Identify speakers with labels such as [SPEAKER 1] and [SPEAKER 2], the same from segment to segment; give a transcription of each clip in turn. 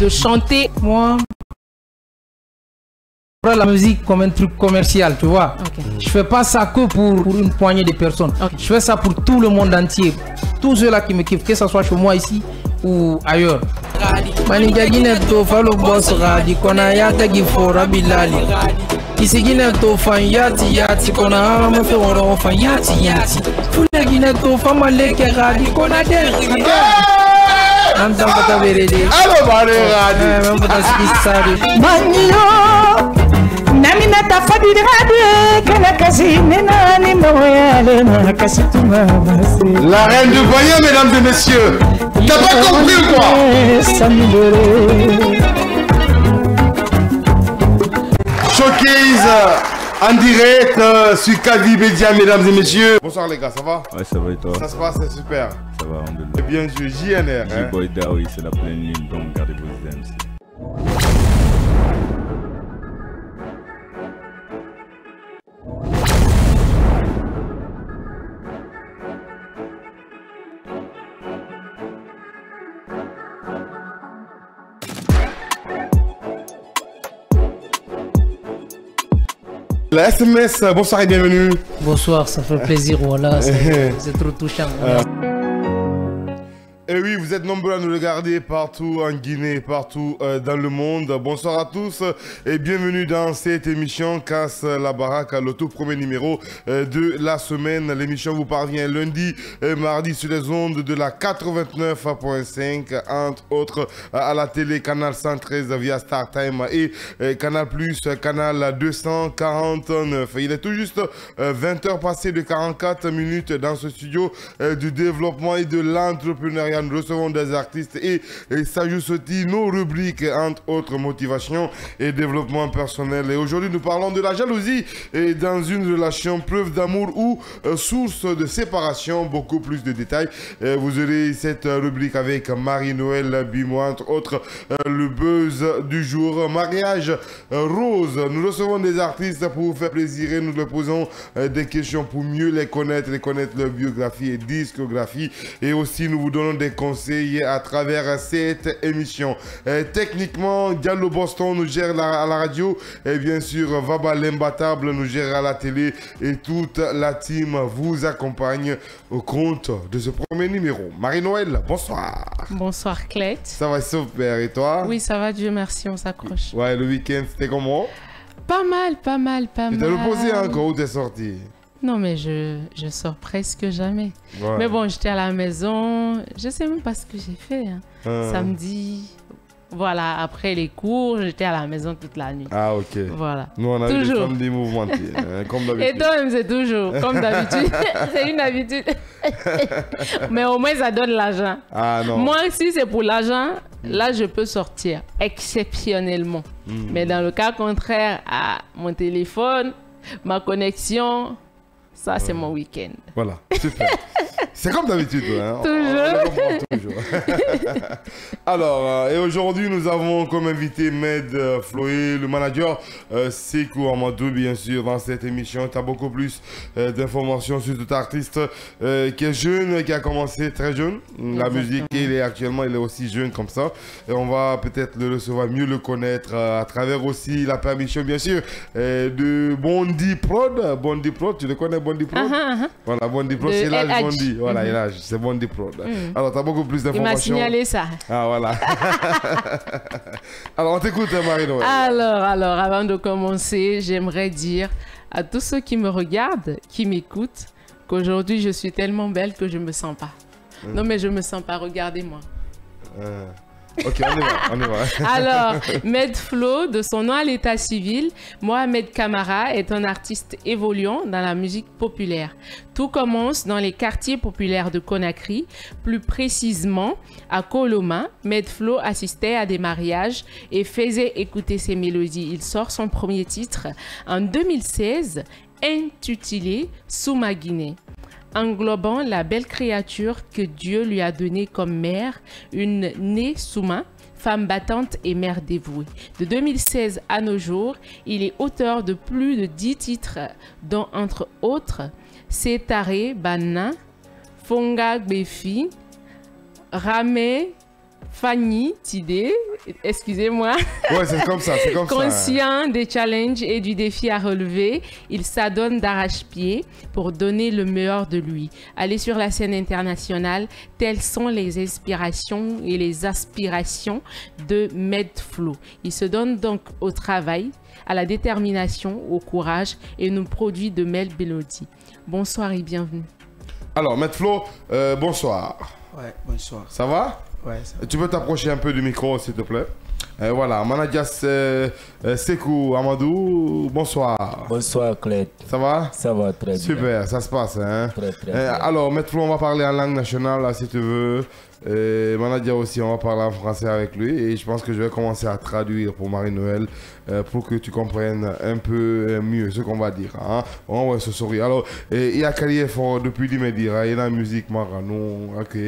[SPEAKER 1] de chanter.
[SPEAKER 2] Moi, je prends la musique comme un truc commercial, tu vois.
[SPEAKER 1] Okay.
[SPEAKER 2] Je fais pas ça que pour une poignée de personnes.
[SPEAKER 1] Okay.
[SPEAKER 2] Je fais ça pour tout le monde entier. Tous ceux-là qui me kiffent, que ce soit chez moi ici ou ailleurs. Manigagine to follow boss radi kona yata gifora bilali. Isigine to fan yati kona ama fe woro fan yati. Fulagine to fama leke radi kona der. Am tam kata berede.
[SPEAKER 3] Allo bare radi.
[SPEAKER 2] Même pas skissari.
[SPEAKER 4] Manyo Namina tafadi radi kana kasi nena ni moyale na kasi tuma basi.
[SPEAKER 3] La reine du voyant, mesdames et messieurs. T'as pas compris ou quoi? Showcase en direct sur Kavi Media, mesdames et messieurs. Bonsoir les gars, ça va?
[SPEAKER 5] Ouais, ça va et toi?
[SPEAKER 3] Ça se passe, c'est super.
[SPEAKER 5] Ça va, on
[SPEAKER 3] Et bien sûr, JNR.
[SPEAKER 5] J-Boy Daoui, c'est la pleine lune, donc gardez vos idées.
[SPEAKER 3] La SMS, bonsoir et bienvenue.
[SPEAKER 2] Bonsoir, ça fait plaisir, voilà, c'est trop touchant. Voilà.
[SPEAKER 3] Et oui, vous êtes nombreux à nous regarder partout en Guinée, partout dans le monde. Bonsoir à tous et bienvenue dans cette émission Casse la Baraque, le tout premier numéro de la semaine. L'émission vous parvient lundi et mardi sur les ondes de la 89.5, entre autres à la télé Canal 113 via StarTime et Canal Plus, Canal 249. Il est tout juste 20h passées de 44 minutes dans ce studio du développement et de l'entrepreneuriat. Nous recevons des artistes et s'ajoutent nos rubriques, entre autres motivation et développement personnel. Et aujourd'hui, nous parlons de la jalousie et dans une relation, preuve d'amour ou source de séparation. Beaucoup plus de détails. Vous aurez cette rubrique avec Marie-Noël Bimo, entre autres le buzz du jour. Mariage rose. Nous recevons des artistes pour vous faire plaisir et nous leur posons des questions pour mieux les connaître leur biographie et discographie. Et aussi, nous vous donnons des conseils à travers cette émission. Techniquement, Diallo Boston nous gère à la radio et bien sûr Vaba l'imbattable nous gère à la télé et toute la team vous accompagne au compte de ce premier numéro. Marie-Noël, bonsoir.
[SPEAKER 1] Bonsoir Clette.
[SPEAKER 3] Ça va super et toi?
[SPEAKER 1] Oui, ça va, Dieu merci, on s'accroche.
[SPEAKER 3] Ouais, le week-end c'était comment?
[SPEAKER 1] Pas mal.
[SPEAKER 3] Tu t'es reposé encore ou t'es sorti?
[SPEAKER 1] Non, mais je sors presque jamais.
[SPEAKER 3] Ouais.
[SPEAKER 1] Mais bon, j'étais à la maison. Je sais même pas ce que j'ai fait. Samedi, voilà, après les cours, j'étais à la maison toute la nuit.
[SPEAKER 3] Ah, ok.
[SPEAKER 1] Voilà.
[SPEAKER 3] Nous, on a eu des samedis mouvementés, comme d'habitude.
[SPEAKER 1] Et toi-même, c'est toujours, comme d'habitude. C'est une habitude. Mais au moins, ça donne l'argent.
[SPEAKER 3] Ah, non.
[SPEAKER 1] Moi, si c'est pour l'argent, là, je peux sortir exceptionnellement. Mais dans le cas contraire, à mon téléphone, ma connexion... Ça, c'est mon week-end.
[SPEAKER 3] Voilà, super. C'est comme d'habitude. Hein.
[SPEAKER 1] Toujours.
[SPEAKER 3] Alors, et aujourd'hui, nous avons comme invité Med Floé, le manager, Sekou Amadou, bien sûr, dans cette émission. Tu as beaucoup plus d'informations sur tout artiste qui est jeune, qui a commencé très jeune. La musique, il est aussi jeune comme ça. Et on va peut-être le recevoir, mieux le connaître à travers aussi la permission, bien sûr, de Bondi Prod. Bondi Prod, tu le connais, Bondi Prod? Voilà, Bondi Prod, c'est l'âge Bondi. Voilà, c'est Bondi Prod. Alors, tu as beaucoup plus d'informations.
[SPEAKER 1] Il m'a signalé ça.
[SPEAKER 3] Ah, voilà. Alors, on t'écoute, Marie-Noël.
[SPEAKER 1] Alors, avant de commencer, j'aimerais dire à tous ceux qui me regardent, qui m'écoutent, qu'aujourd'hui, je suis tellement belle que je me sens pas. Non, mais je me sens pas. Regardez-moi.
[SPEAKER 3] Ok, on y va.
[SPEAKER 1] Alors, Med Flo, de son nom à l'état civil, Mohamed Kamara est un artiste évoluant dans la musique populaire. Tout commence dans les quartiers populaires de Conakry, plus précisément à Koloma. Med Flo assistait à des mariages et faisait écouter ses mélodies. Il sort son premier titre en 2016, intitulé Souma Guinée, englobant la belle créature que Dieu lui a donnée comme mère, une née Souma, femme battante et mère dévouée. De 2016 à nos jours, il est auteur de plus de 10 titres, dont entre autres Setare Banna, Fonga Gbefi, Rame Fanny Tidé, excusez-moi.
[SPEAKER 3] Ouais, c'est comme ça, c'est comme ça.
[SPEAKER 1] Conscient des challenges et du défi à relever, il s'adonne d'arrache-pied pour donner le meilleur de lui. Aller sur la scène internationale, telles sont les inspirations et les aspirations de Medflow. Il se donne donc au travail, à la détermination, au courage et nous produit de belles mélodies. Bonsoir et bienvenue.
[SPEAKER 3] Alors, Medflow, bonsoir.
[SPEAKER 2] Ouais, bonsoir.
[SPEAKER 3] Ça va?
[SPEAKER 2] Ouais, ça va.
[SPEAKER 3] Tu peux t'approcher un peu du micro, s'il te plaît? Voilà, Manadias Sekou Amadou, bonsoir.
[SPEAKER 6] Bonsoir Claude.
[SPEAKER 3] Ça va?
[SPEAKER 6] Ça va très bien.
[SPEAKER 3] Super, ça se passe. Hein?
[SPEAKER 6] Très bien.
[SPEAKER 3] Alors, Medflow, on va parler en langue nationale, là, si tu veux. Manadia aussi, on va parler en français avec lui. Et je pense que je vais commencer à traduire pour Marie-Noël pour que tu comprennes un peu mieux ce qu'on va dire. Hein? On va se sourire. Alors, il y a carrière fort depuis l'immédiat. Il y a la musique marano. Ok.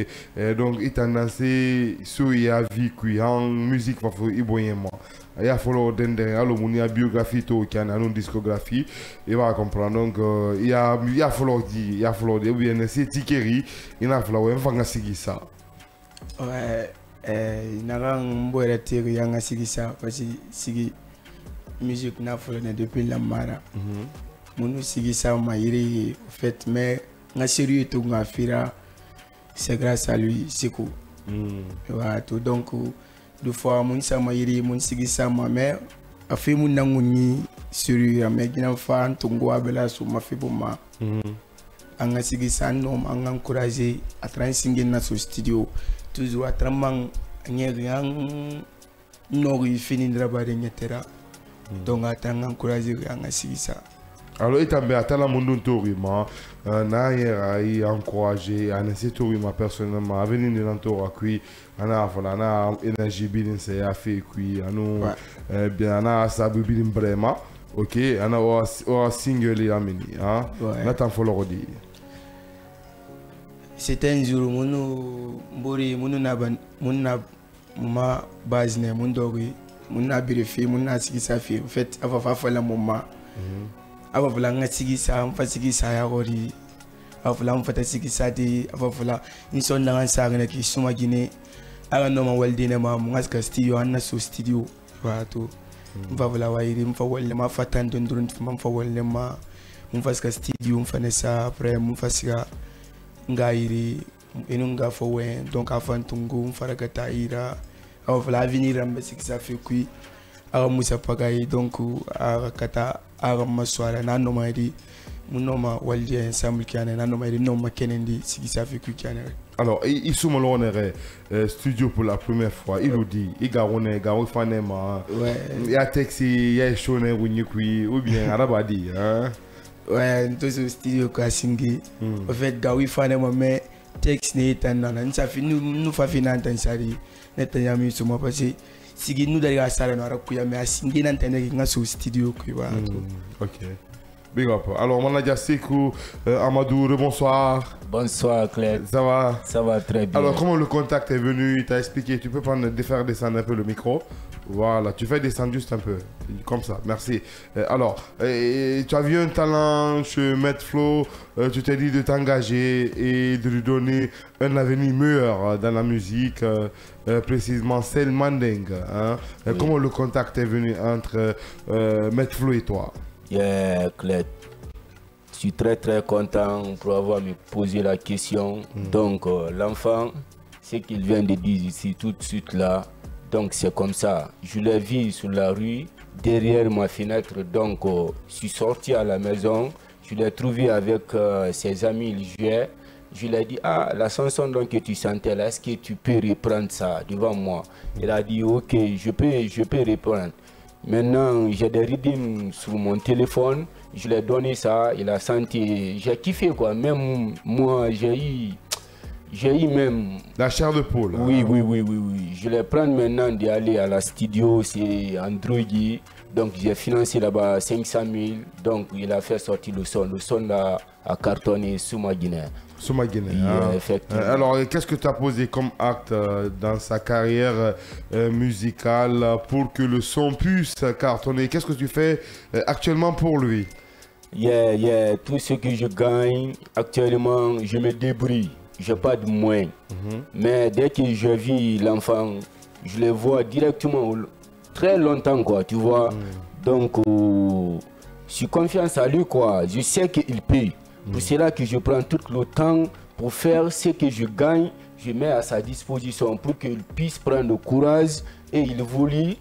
[SPEAKER 3] Donc, il a dansé sur il y a vie qui en musique va faire iboyement. Il y a fallu dender alors il y a biographie to qui a une discographie il va comprendre donc il y a fallu dire bien c'est Tikeri il a fallu faire sigi ça.
[SPEAKER 2] Ouais, naga mboire tiri yanga sigi ça parce que sigi musique n'a fallu depuis la mara. Monu sigi ça m'a iri en fait mais nga sérieux tout nga fira c'est grâce à lui c'est cool. Ouais tout donc deux fois mon sama iri mon sigi sama mais a fait mon nanguni sérieux mais gina fa ntungo abela so ma fait pour moi. Anga sigi ça non anga encourager à transinger na so studio toujours à tramang nyeriang nori fini drabare nyetera donc atanga encourager anga sigi ça.
[SPEAKER 3] Alors il t'a bien à la monde tourima n'a y encouragé à ne tourima personnellement à venir de l'entour à qui ana voilà na énergie bien c'est à fait qui anu bien ana sabu bien vraiment ok ana o single ameni hein n'attend faut le redire.
[SPEAKER 2] C'était un jour mon mbori mon na ma base ne mon dori mon na vérifier mon na sigi ça fait en fait avant fa la moment ava vula nga sigi sa mfa sigi sa ya gori ava vula mfa sigi sa di ava vula inso na sa ngana ki suma gine aga no ma walde ne ma ngaska studio anna so studio wato mfa vula wairi mfa walle ma fatan dondurun mfa walle ma mfa ska studio mfa ne sa après mfa siga ngairi enunga fo wen donc afan tungu mfa raga taira ava vula avenir amba sigi sa fait kui aga musa pagayi donc aga kata aga maswara na no maidi munoma waldi ensemble kiane na no maidi no makenendi sigi ça fait kiane.
[SPEAKER 3] Alors il sous l'honneur studio pour la première fois il nous dit il garone garo fanema ouais il y a taxi il y a shone wunyukui ou bien arabadi hein
[SPEAKER 2] ouais tout ce studio ka singi en fait gawi fanema mais texte n'est pas nan ça fait nous fa finance sari netanya mi suma passé sigi nous d'aller à salle no arakuya mais singi nan tane nga so studio ku ba
[SPEAKER 3] OK big up. Alors Manadia Sekou Amadou, bonsoir.
[SPEAKER 6] Bonsoir Claire.
[SPEAKER 3] Ça va
[SPEAKER 6] très bien.
[SPEAKER 3] Alors comment le contact est venu? Il t'a expliqué, tu peux faire descendre un peu le micro. Voilà, tu fais descendre juste un peu comme ça. Merci. Alors, tu as vu un talent chez Medflow, tu t'es dit de t'engager et de lui donner un avenir meilleur dans la musique, précisément Sel Manding. Hein? Oui. Comment le contact est venu entre Medflow et toi?
[SPEAKER 6] Yeah, Claire. Je suis très content pour avoir me posé la question. Donc, l'enfant, ce qu'il vient de dire ici tout de suite là, donc c'est comme ça. Je l'ai vu sur la rue, derrière ma fenêtre, donc je suis sorti à la maison, je l'ai trouvé avec ses amis, il jouait. Je lui ai dit, ah, la chanson donc que tu chantais là, est-ce que tu peux reprendre ça devant moi? Il a dit, ok, je peux reprendre. Maintenant, j'ai des rythmes sur mon téléphone, je lui ai donné ça, il a senti, j'ai kiffé quoi, même moi j'ai eu même...
[SPEAKER 3] La chair de poule.
[SPEAKER 6] Oui. Je vais prendre maintenant d'aller à la studio, c'est Android, donc j'ai financé là-bas 500 000, donc il a fait sortir le son a cartonné sous ma Guinée.
[SPEAKER 3] Souma Guinée.
[SPEAKER 6] Effectivement.
[SPEAKER 3] Alors, qu'est-ce que tu as posé comme acte dans sa carrière musicale pour que le son puisse cartonner? Qu'est-ce que tu fais actuellement pour lui?
[SPEAKER 6] Tout ce que je gagne, actuellement, je me débrouille. j'ai pas de moyens. Mais dès que je vis l'enfant, je le vois directement très longtemps, quoi, tu vois. Donc, je suis confiance à lui, quoi. Je sais qu'il peut. Pour cela que je prends tout le temps pour faire ce que je gagne, je mets à sa disposition pour qu'il puisse prendre le courage et il évolue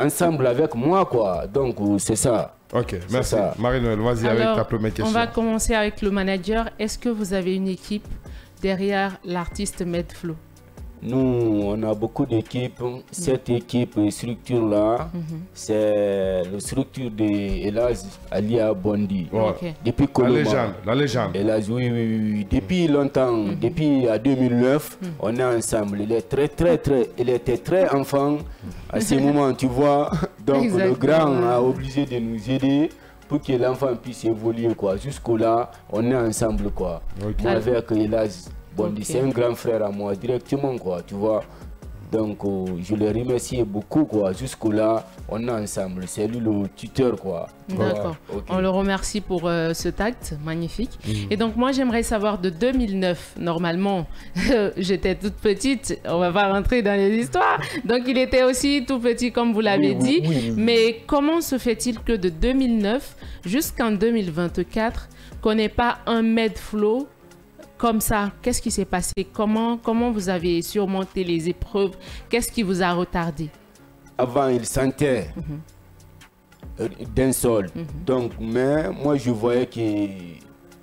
[SPEAKER 6] ensemble avec moi, quoi. Donc, c'est ça.
[SPEAKER 3] Ok, merci. Marie-Noël, vas-y avec ta première question.
[SPEAKER 1] On va commencer avec le manager. Est-ce que vous avez une équipe derrière l'artiste Medflow?
[SPEAKER 6] Nous, on a beaucoup d'équipes. Cette équipe structure-là, c'est la structure de Elaz Alia Bondi.
[SPEAKER 3] Ouais.
[SPEAKER 6] Depuis Colomba.
[SPEAKER 3] La légende.
[SPEAKER 6] Elaz, oui. Depuis longtemps, depuis 2009, on est ensemble. Il était très enfant à ce moment, tu vois. Donc le grand a obligé de nous aider pour que l'enfant puisse évoluer, quoi. Jusqu'au-là, on est ensemble, quoi. Avec Elaz. Bon, c'est un grand frère à moi directement, quoi, tu vois. Donc, je le remercie beaucoup, quoi. Jusqu'au-là, on est ensemble. C'est lui le tuteur, quoi.
[SPEAKER 1] D'accord. On le remercie pour cet acte magnifique. Et donc, moi, j'aimerais savoir de 2009, normalement, j'étais toute petite, on va pas rentrer dans les histoires. Donc, il était aussi tout petit, comme vous l'avez dit. Mais comment se fait-il que de 2009 jusqu'en 2024, qu'on n'ait pas un Medflow comme ça? Qu'est-ce qui s'est passé? Comment vous avez surmonté les épreuves? Qu'est-ce qui vous a retardé?
[SPEAKER 6] Avant, il sentait d'un sol. Donc, mais moi, je voyais que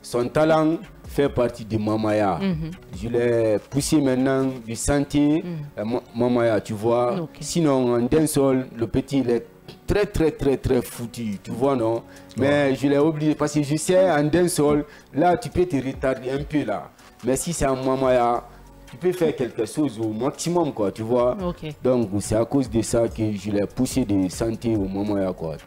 [SPEAKER 6] son talent fait partie de Mamaya. Je l'ai poussé maintenant du sentier Mamaya, tu vois. Sinon, d'un sol, le petit, il est très foutu, tu vois, non? Mais je l'ai oublié parce que je sais, en d'un sol, là, tu peux te retarder un peu, là. Mais si c'est en Mamaya, tu peux faire quelque chose au maximum, quoi, tu vois. Donc, c'est à cause de ça que je l'ai poussé de santé au Mamaya, quoi.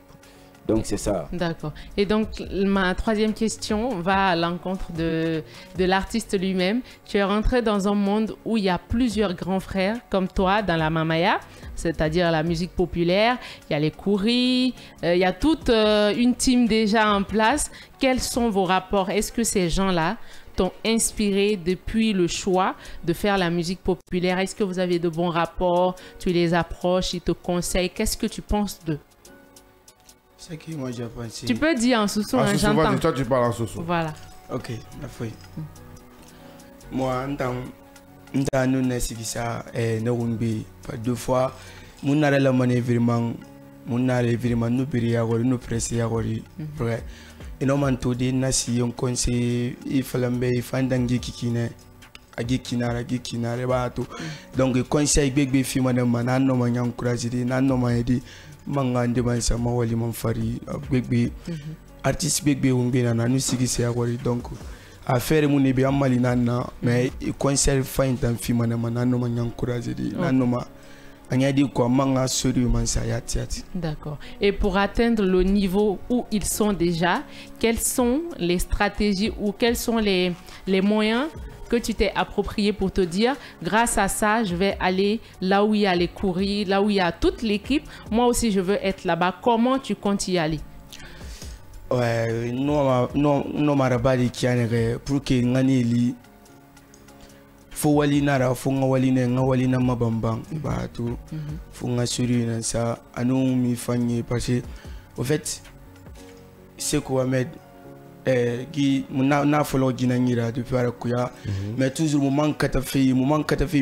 [SPEAKER 6] Donc, c'est ça.
[SPEAKER 1] D'accord. Et donc, ma troisième question va à l'encontre de l'artiste lui-même. Tu es rentré dans un monde où il y a plusieurs grands frères comme toi dans la Mamaya, c'est-à-dire la musique populaire. Il y a les Kouris, il y a toute une team déjà en place. Quels sont vos rapports? Est-ce que ces gens-là t'ont inspiré depuis le choix de faire la musique populaire? Est-ce que vous avez de bons rapports? Tu les approches, ils te conseillent. Qu'est-ce que tu penses d'eux?
[SPEAKER 7] Ce que moi j'ai pensé.
[SPEAKER 1] Tu peux dire en sous-sous, hein, j'entends.
[SPEAKER 3] Toi tu parles en sous-sous.
[SPEAKER 1] Voilà.
[SPEAKER 7] Ok, la foi. Moi, en nous n'est ça n'oublie pas deux fois. Mon n'a la monnaie vraiment, nous périr à nous presser à vrai. Et non man tout des nasi on conseil il fallait me fandangi kikine agi kinare bato. Donc conseil bébé fi madame manano man encourager nano maedi mangande ban sama wali man fari bébé artiste bébé on bien na nous sigi c'est à donc affaire mon ebe amali nana mais conseil fin tan fi madame nano man encourager nano ma.
[SPEAKER 1] D'accord. Et pour atteindre le niveau où ils sont déjà, quelles sont les stratégies ou quels sont les moyens que tu t'es approprié pour te dire, grâce à ça, je vais aller là où il y a les Kouris, là où il y a toute l'équipe. Moi aussi, je veux être là-bas. Comment tu comptes y aller?
[SPEAKER 7] Ouais, non, marabali qui a pour que ngani fo wali nara fo nga wali na mabambang batu fo nga suri na sa anu mi fanye parce que au fait c'est quoi Ahmed qui na follow gina ngira depuis ara kuya mais toujours moment kata fait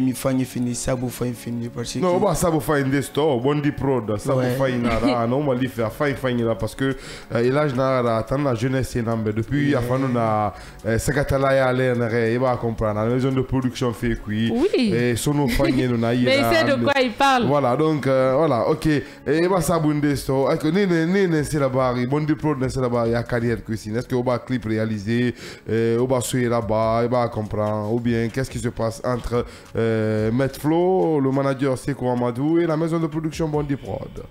[SPEAKER 7] mi fanye fini sabu fini parce que
[SPEAKER 3] non ba sabu fanye des store Bondi Prod sabu fanye nara non ma li faire fanye là parce que il a nara tant la jeunesse nambe depuis afano na sekatala ya aller na il va comprendre la maison de production fait kui et sono fanye no na
[SPEAKER 1] mais il sait de quoi il parle.
[SPEAKER 3] Voilà donc voilà OK et ba sabu des store ni c'est là-bas Bondi Prod c'est là-bas il y a carrière cuisine est-ce que clip réalisé, on va suivre là-bas, il va comprendre, ou bien qu'est-ce qui se passe entre Medflow, le manager Sekou Amadou et la maison de production Bondi Prod.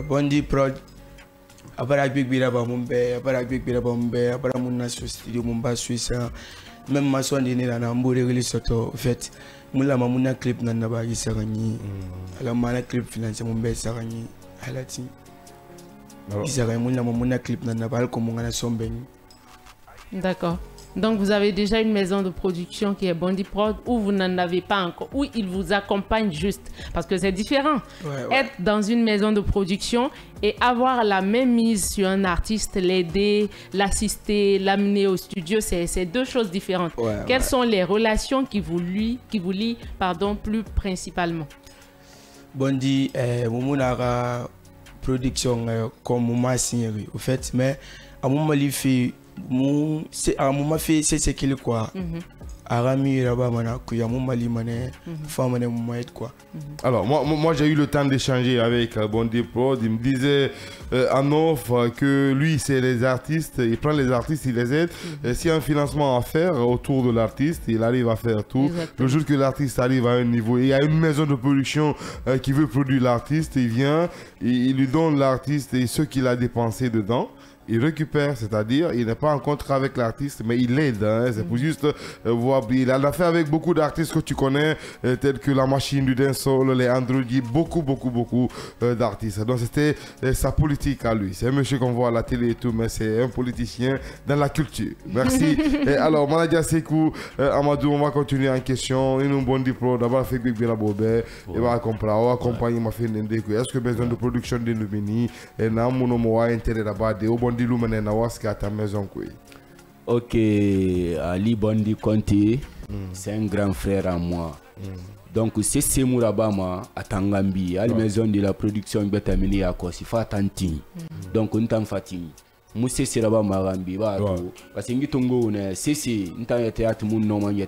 [SPEAKER 7] Bondi Prod, après Big Bira Bamumbe, après mon studio Mumba Suisse, même ma soeur n'est là, Nambouré Soto, en fait, Moula Mamuna clip Nanaba Isarani, la mana clip financier Mumbe Sarani, Halati.
[SPEAKER 1] D'accord. Donc, vous avez déjà une maison de production qui est Bondi Prod ou vous n'en avez pas encore, ou il vous accompagne juste. Parce que c'est différent. Être dans une maison de production et avoir la même mise sur un artiste, l'aider, l'assister, l'amener au studio, c'est deux choses différentes. Quelles sont les relations qui vous lient plus principalement?
[SPEAKER 7] Bondi, mon production comme mon signé au fait, mais à mon moment fait c'est qu'il quoi. Arami Raba mana kuya mon mali mané femme mané quoi.
[SPEAKER 3] Alors moi j'ai eu le temps d'échanger avec Bondi Prod. Il me disait en offre que lui c'est les artistes, il prend les artistes, il les aide. S'il y a un financement à faire autour de l'artiste, il arrive à faire tout. Le jour que l'artiste arrive à un niveau, il y a une maison de production qui veut produire l'artiste, il vient, il lui donne l'artiste et ce qu'il a dépensé dedans. Il récupère, c'est-à-dire, il n'est pas en contrat avec l'artiste, mais il l'aide. Hein, c'est pour juste voir. Il a fait avec beaucoup d'artistes que tu connais, tels que La Machine du Dancehall, les Androidi, beaucoup d'artistes. Donc c'était sa politique à lui. C'est un monsieur qu'on voit à la télé et tout, mais c'est un politicien dans la culture. Merci. Et alors, Manadia Sekou, Amadou, on va continuer en question. Une bonne diplôme, d'abord, fait Big la Bobé, il va accompagner ma fille Ndekou. Est-ce que besoin de production de Nubini, et n'a mon intérêt d'abord de
[SPEAKER 6] Ok, Ali Bondi Conti, c'est un grand frère à moi. Donc c'est Mourabama à Tangambi, à la maison de la production Betamini à Kosifa Tanti. Donc on t'en fatigue. Mousse Siraba Marambi, parce que Ngitongo, c'est un théâtre mon nom en l'air.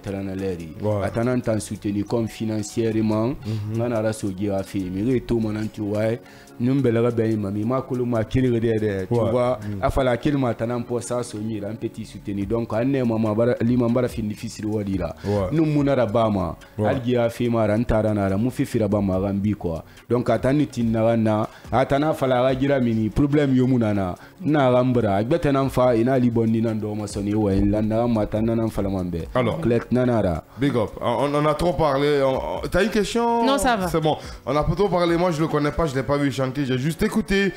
[SPEAKER 6] Attendant soutenu comme financièrement, on a la soudure à faire, mais tout mon entourage. Numbela ben mami makulu ma kilire tu vois afala kilma tanan po sa so mi un petit soutenu donc anne mama bara lima bara fin difficile wadira num munara bama algi afi mara ntara na mu fifira bama gambi quoi donc atani tinna na atana fala ragira mini problème yomunana na rambra betena fa ina libonni nan do masoni wa landa matana nan fala mambe
[SPEAKER 3] alors
[SPEAKER 6] clet nanara
[SPEAKER 3] big up on a trop parlé t'as une question?
[SPEAKER 1] Non, ça va,
[SPEAKER 3] c'est bon, on a trop parlé, moi je le connais pas, je l'ai pas vu chanter. J'ai juste écouté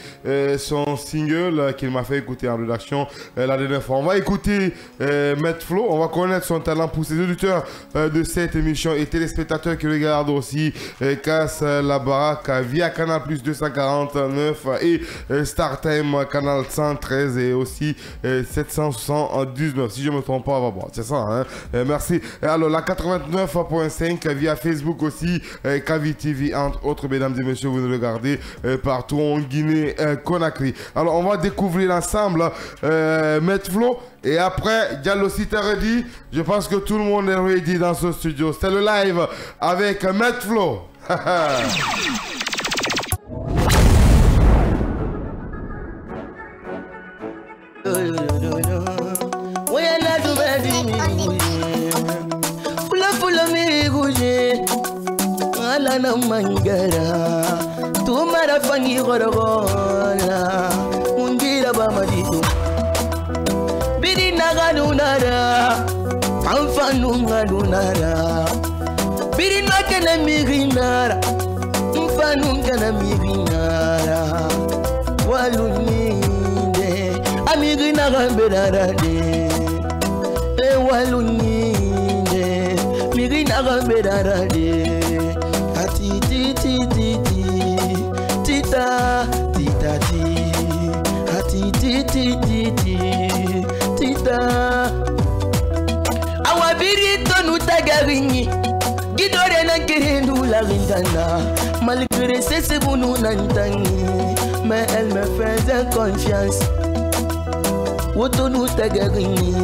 [SPEAKER 3] son single qu'il m'a fait écouter en rédaction la dernière fois. On va écouter Maître Flo, on va connaître son talent pour ses auditeurs de cette émission et téléspectateurs qui regardent aussi Casse la Baraque via Canal Plus 249 et Star Time Canal 113 et aussi 779 si je me trompe pas, on va voir, c'est ça hein? Merci. Et alors la 89.5 via Facebook aussi, Kavi TV entre autres, mesdames et messieurs, vous nous regardez partout en Guinée, Conakry. Alors on va découvrir ensemble Maître Flo et après Diallo Siteredi. Je pense que tout le monde est ready dans ce studio. C'est le live avec Maître Flo.
[SPEAKER 8] Alana mangara tumara fangi gorogona mungira bamadido bidi naganunara fanfanunganunara bidi nakana mirinara mfanungana mirinara waluninde amigina gamberara de waluninde mirina gamberara de tita tita tita awabiri tonu tagaringi gidore na kerendu la rindana malgré ses bounou nantangi mais elle me faisait confiance wotonu tagaringi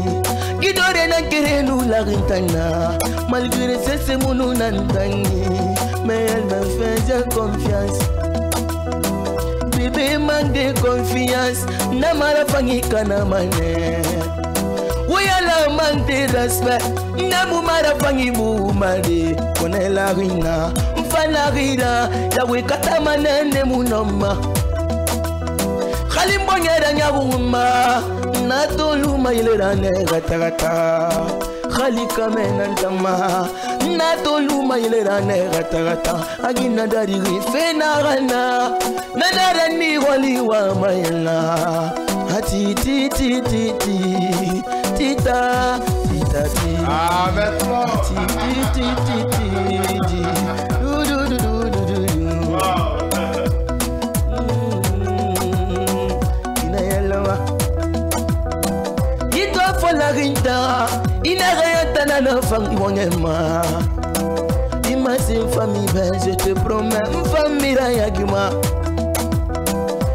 [SPEAKER 8] gidore na kerendu la rindana malgré ses bounou nantangi mais elle me faisait confiance. Bébé manque de confiance, namara fangi kana mané. Oyala manque de respect, namumara fangi mumade. Kone la rina, mfana rira, yawe kata manene munoma. Khalimbonyera nyabuma, natoluma ilerane gata. Khalika menantama natoluma ilerane gata agina dari fenarana nanarani wali wa mayla ati ti ti ti ti tita, tita, tita.
[SPEAKER 3] Ah, maintenant.
[SPEAKER 8] La rinta, il n'a rien à la famille, il m'a dit une famille belle, je te promets, une famille rayaguma.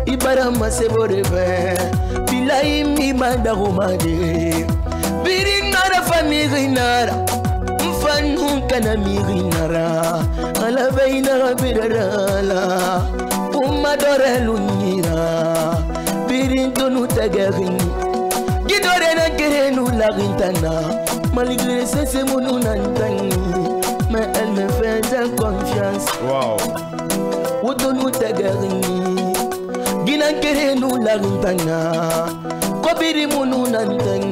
[SPEAKER 8] Il bara ma se borebe, bilai mi manda romade. Birinara famille rinara, mfanu kana mi rinara, ala veina birala, umadore lunira, birinto nu tagarini. Gidore na kerenu la rintana, malgré ça c'est mon unantani, mais elle me faisait confiance.
[SPEAKER 3] Wow.
[SPEAKER 8] Wotonou tagarini, gina kerenu la rintana, kobiri mon unantani,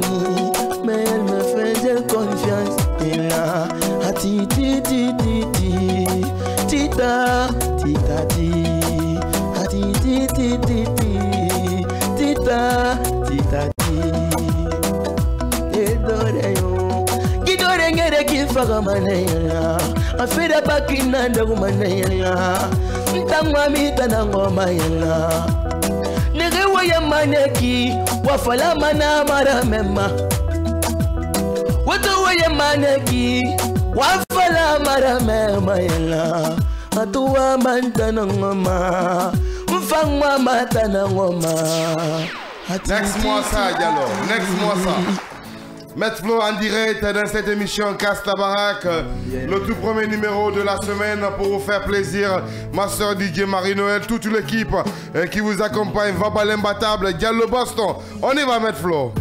[SPEAKER 8] mais elle me faisait confiance. Et là, ati ti ti ti ti, tita tita ti, ati ti ti ti ti, tita tita. Gidore ngere kifaga manaya, afira bakina ndagu manaya, ntangwa mitana ngoma yana. Negewa ya maneki, wafala mana mara mema. Watuwa ya maneki, wafala mara mema yana. Atuwa mantana ngoma, mfangwa matana ngoma.
[SPEAKER 3] Next mois ça, Diallo. Next mois ça. Maître Flo en direct dans cette émission Casse la baraque, le tout premier numéro de la semaine pour vous faire plaisir. Ma soeur DJ Marie-Noël, toute l'équipe qui vous accompagne, Vaba l'imbattable, Diallo Boston. On y va, Maître Flo.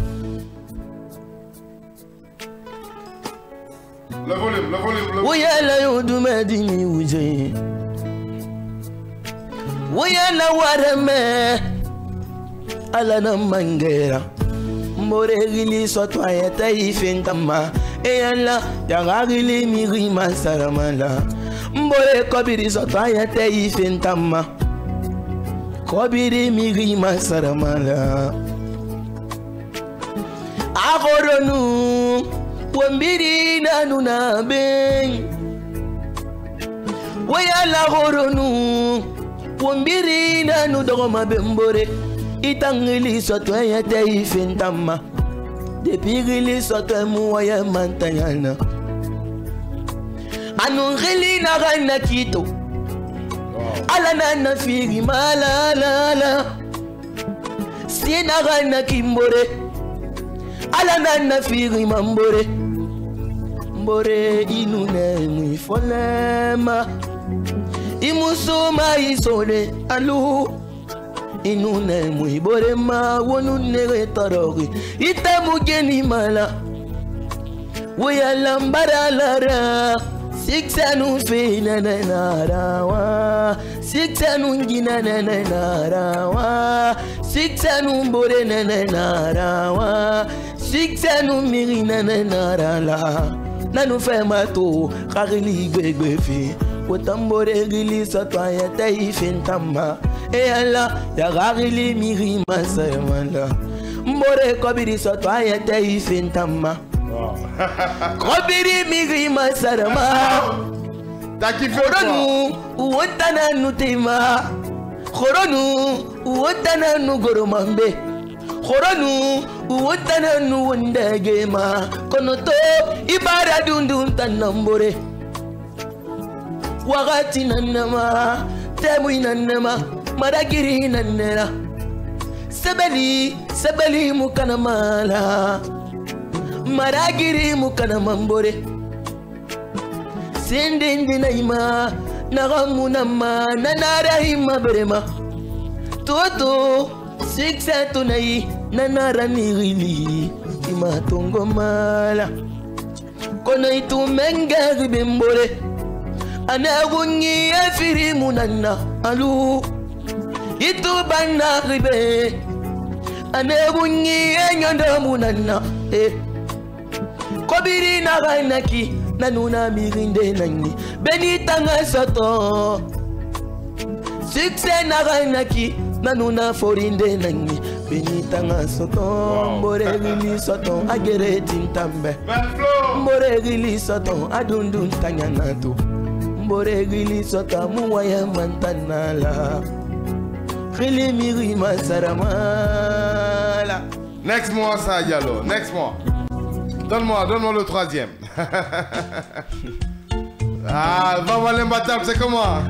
[SPEAKER 3] Le volume, le volume, le volume.
[SPEAKER 8] Oui, elle a eu du medini ouje. Oui, elle a warame. Alana mangera. Moregili sotwa yata ifentama eyala yagagili mirima saramala mbore kobiri sotwa yata ifentama kobiri mirima saramala agoronu wombiri nanuna ben wayala agoronu wombiri nanu dogoma bembore itangili sotwa yata ifentama depigili sotwa muwaya mantayana anungili nagana kito ala nana figi malala sinagana kimbore ala nana figi mambore mbore inune muifolema imusuma isole alu inune muibore ma wonune retorogi itamugeni mala weyalambara lara siksanu fina narawa siksanu ngina narawa siksanu mbore narawa siksanu mirina narala nanu femato kagili gbegbefi otambore gili satwa ya taifentama eyala ya gagili mirima semala mbore kobiri satwa ya taifentama kobiri mirima sarama koronu uotana nutema koronu uotana nugoromambe koronu uotana nuwondagema konoto ibara dundun tanambore wakati nanama temu nanama maragiri nanera sabali mukana mala maragiri mukana mambore sindindi naima nagamuna nanarahima berema toto siksetu nai nanarani imatongo mala kono itumengari bembore anagunyi efiri munana alu itubana ribe anagunyi enyondo munana kobiri naganaki nanuna mirinde nani benitanga soto sikse naganaki nanuna forinde nani Benitanga soton, Boregili soton, Ageretin tambe. Boregili soton, Adundun tanyanato. Boregili soton, Muwaya mantanala. Khili miri masaramala.
[SPEAKER 3] Next mois, ça, Diallo. Next mois. Donne-moi le troisième. Ah, va l'imbattable, c'est comment?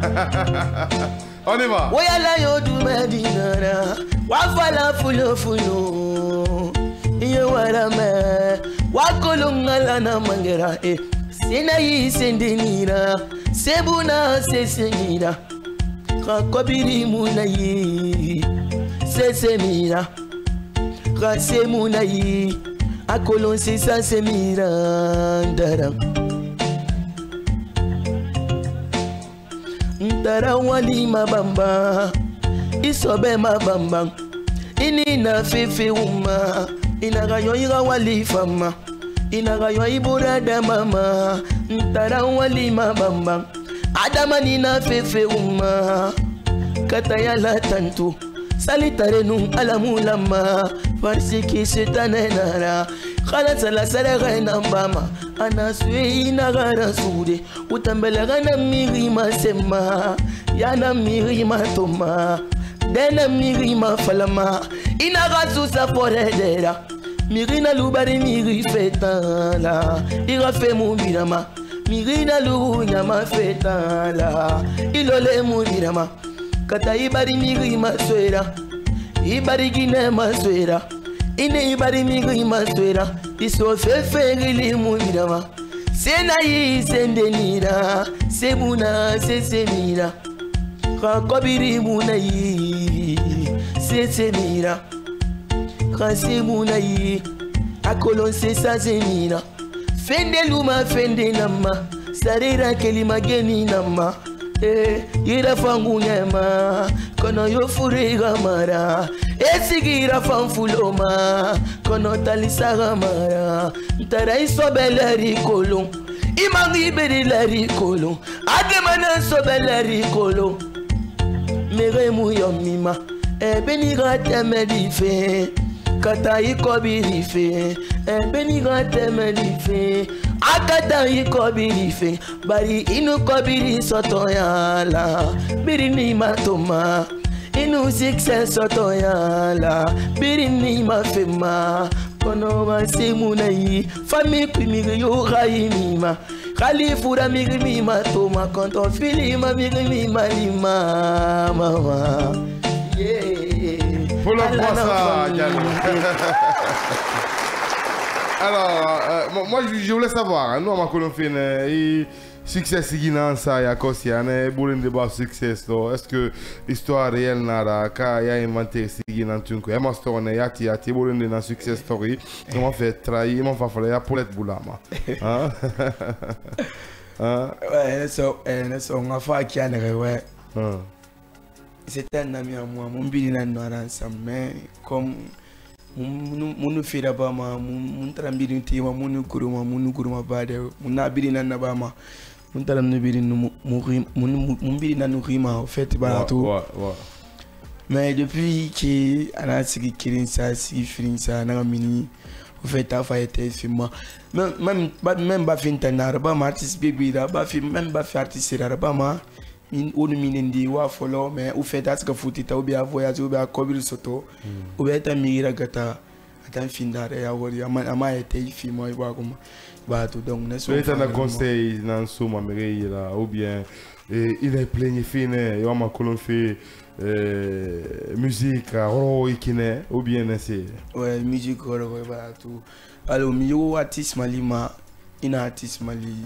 [SPEAKER 3] On y va.
[SPEAKER 8] Oyala yo du medinara, wafala fulo fulo. Iyo warame, wakolongala na mangera sena yi sendenira, sebuna sesenira. Kakobiri munayi, sesemira. Kase munayi, akolon sesa semira ndara. Ndara wali mabamba, isobe mabamba. Inina fefe uma, inagayo ira wali fama, inagayo iburada mama. Ndara wali mabamba, adama nina fefe uma, katayala tantu. Salitare nu alamulama, parce que c'est un enara. Khalatsa la sarere nambama, anaswe inagara sude. Utambele gana mirima sema, yana mirima toma, dena mirima falama. Inagasu sa foredera, mirina lubari miri fetala. Ira fe mumirama, mirina lu nyama fetala. Ilole mumirama. Kata ibari migi maswera, ibari gine maswera, ine ibari migi maswera, iso fefe gili mumirama. Sena yi sendenira, sebuna sesemira, kakobiri muna yi, sesemira, kasemuna yi, akolon sesemira. Fende luma fende nama, sarira kelima geni nama. Ira fangu nyema, kono yo furiga mara. Esigira fanfuloma, kono talisaga mara. Ntara isobeleri kolon, imangi berileri kolon. Ademana sobeleri kolon. Meremu yomima, beniga temelife. Kata ikobirife, beniga temelife. Akata ikobirife, bari inu kobiri sotoyala. Birini matoma, inu success sotoyala. Birini mafema, kono masemunayi. Fami kumiri yo raimima, Khalifura miri matoma. Konto filima miri malima, mama. Yeah.
[SPEAKER 3] Faut le voir ça, Diallo. Alors, moi je voulais savoir, nous à ma colonne succès signan ça ya kosi ane boulin de bas succès est-ce que l'histoire réelle nara ka ya inventé signan tunko ya master ne yati boulin de na success story comment fait trahir comment fa fallait ya poulette boulama hein
[SPEAKER 7] ouais so on a fait qui ane ouais c'était un ami à moi mon bilina noir ensemble mais comme munu fira bama mun tarambiri tima munu kuruma bade munabiri na bama mun tarambiri mun biri na rima en fait barato mais depuis que ana sigi kirin sa sigi firin sa na mini en fait afa était film même ba fin tanar ba artiste bébé ba film même ba artiste ba ma on minindi wa follow mais au fait que futita ou bien voyage ou bien kobir soto ou bien ta mira gata atan findare ya wori ama été film moi ba comme ba tout donc ne so
[SPEAKER 3] tu as conseil dans suma là ou bien il est plein fine yo ma colon fait musique ro ikine ou bien c'est
[SPEAKER 7] ouais musique ro ba tout alors miyo artiste malima ina artiste mali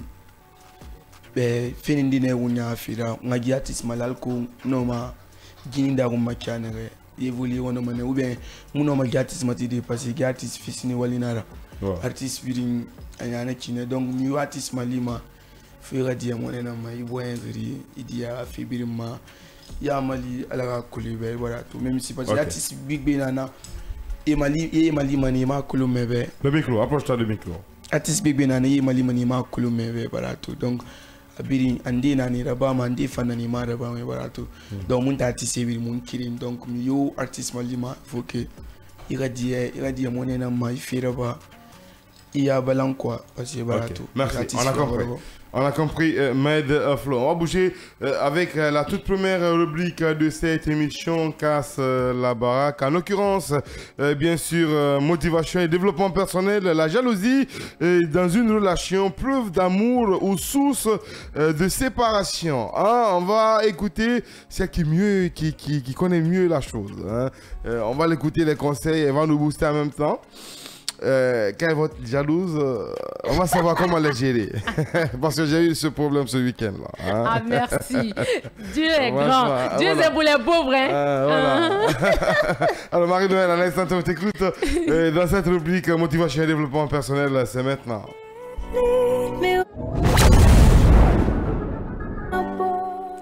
[SPEAKER 7] fini ne wunya fira ngagi artiste malal ko noma gininda ko makanere évoluer wono mané ou bien muno ma artiste mati dépasser artiste fisini walinara artiste birin ayana kine donc mi artiste malima fira dia monena ma iboyen gri idia fibirima ya mali ala kulibe voilà tout même si parce que artiste big benana et mali mani ma kulumebe
[SPEAKER 3] le micro approche-toi du micro
[SPEAKER 7] artiste big benana et mali mani ma kulumebe voilà tout donc abiri andi nani rabama andi fanani ma rabama barato donc mun ta artiste bir mun kirin donc yo artiste malima faut que il a dit mon énorme il fait là-bas il y a balan quoi parce que voilà tout.
[SPEAKER 3] Merci, on a compris, Med Flo. On va bouger avec la toute première rubrique de cette émission Casse la baraque. En l'occurrence, bien sûr, motivation et développement personnel. La jalousie dans une relation, preuve d'amour ou source de séparation. Hein? On va écouter celle qui connaît mieux la chose. Hein? On va l'écouter, les conseils, elle va nous booster en même temps. Quand elle va être jalouse, on va savoir comment les gérer. Parce que j'ai eu ce problème ce week-end-là. Hein?
[SPEAKER 1] Ah, merci. Dieu est grand. Dieu c'est pour les pauvres. Hein?
[SPEAKER 3] Voilà. Alors, Marie-Noël, à l'instant, on t'écoute dans cette rubrique motivation et développement personnel. C'est maintenant.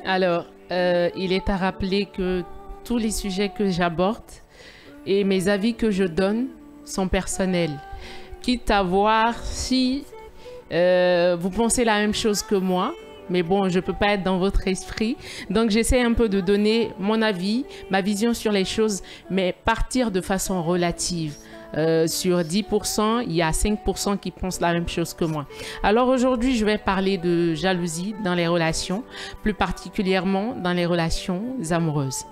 [SPEAKER 1] Alors, il est à rappeler que tous les sujets que j'aborde et mes avis que je donne sont personnels. Quitte à voir si vous pensez la même chose que moi, mais bon, je ne peux pas être dans votre esprit. Donc, j'essaie un peu de donner mon avis, ma vision sur les choses, mais partir de façon relative. Sur 10%, il y a 5% qui pensent la même chose que moi. Alors aujourd'hui, je vais parler de jalousie dans les relations, plus particulièrement dans les relations amoureuses.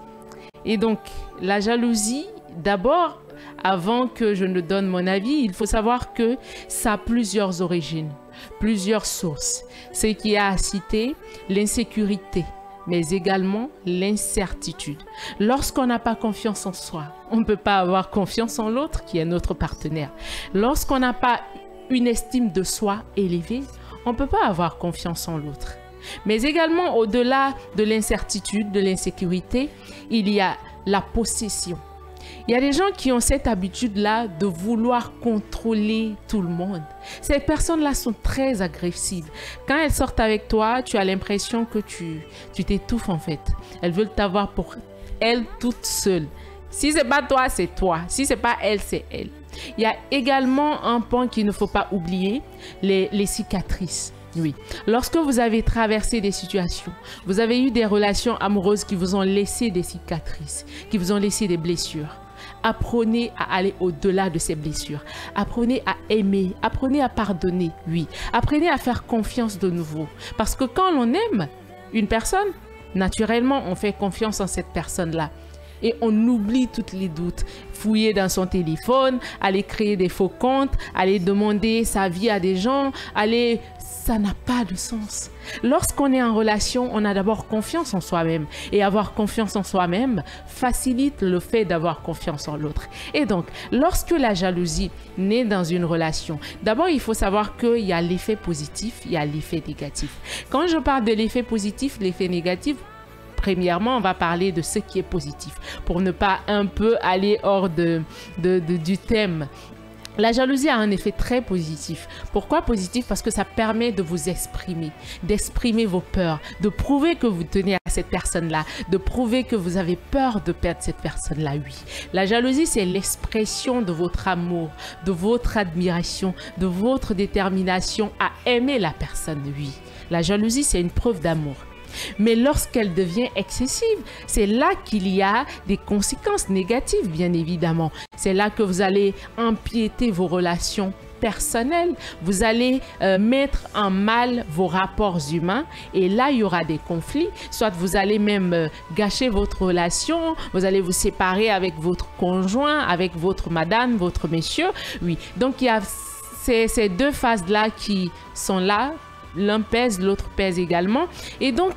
[SPEAKER 1] Et donc, la jalousie, d'abord, avant que je ne donne mon avis, il faut savoir que ça a plusieurs origines, plusieurs sources. Ce qui a à citer l'insécurité, mais également l'incertitude. Lorsqu'on n'a pas confiance en soi, on ne peut pas avoir confiance en l'autre qui est notre partenaire. Lorsqu'on n'a pas une estime de soi élevée, on ne peut pas avoir confiance en l'autre. Mais également, au-delà de l'incertitude, de l'insécurité, il y a la possession. Il y a des gens qui ont cette habitude-là de vouloir contrôler tout le monde. Ces personnes-là sont très agressives. Quand elles sortent avec toi, tu as l'impression que tu t'étouffes en fait. Elles veulent t'avoir pour elles toutes seules. Si ce n'est pas toi, c'est toi. Si ce n'est pas elle, c'est elle. Il y a également un point qu'il ne faut pas oublier, les cicatrices. Oui. Lorsque vous avez traversé des situations, vous avez eu des relations amoureuses qui vous ont laissé des cicatrices, qui vous ont laissé des blessures. Apprenez à aller au-delà de ces blessures. Apprenez à aimer, apprenez à pardonner, oui. Apprenez à faire confiance de nouveau. Parce que quand on aime une personne, naturellement, on fait confiance en cette personne-là. Et on oublie tous les doutes. Fouiller dans son téléphone, aller créer des faux comptes, aller demander sa vie à des gens, ça n'a pas de sens. Lorsqu'on est en relation, on a d'abord confiance en soi-même. Et avoir confiance en soi-même facilite le fait d'avoir confiance en l'autre. Et donc, lorsque la jalousie naît dans une relation, d'abord, il faut savoir qu'il y a l'effet positif, il y a l'effet négatif. Quand je parle de l'effet positif, l'effet négatif, premièrement, on va parler de ce qui est positif pour ne pas un peu aller hors du thème. La jalousie a un effet très positif. Pourquoi positif? Parce que ça permet de vous exprimer, d'exprimer vos peurs, de prouver que vous tenez à cette personne-là, de prouver que vous avez peur de perdre cette personne-là, oui. La jalousie, c'est l'expression de votre amour, de votre admiration, de votre détermination à aimer la personne, oui. La jalousie, c'est une preuve d'amour. Mais lorsqu'elle devient excessive, c'est là qu'il y a des conséquences négatives, bien évidemment. C'est là que vous allez empiéter vos relations personnelles, vous allez mettre en mal vos rapports humains et là, il y aura des conflits. Soit vous allez même gâcher votre relation, vous allez vous séparer avec votre conjoint, avec votre madame, votre monsieur. Oui, donc il y a ces deux phases-là qui sont là. L'un pèse, l'autre pèse également. Et donc,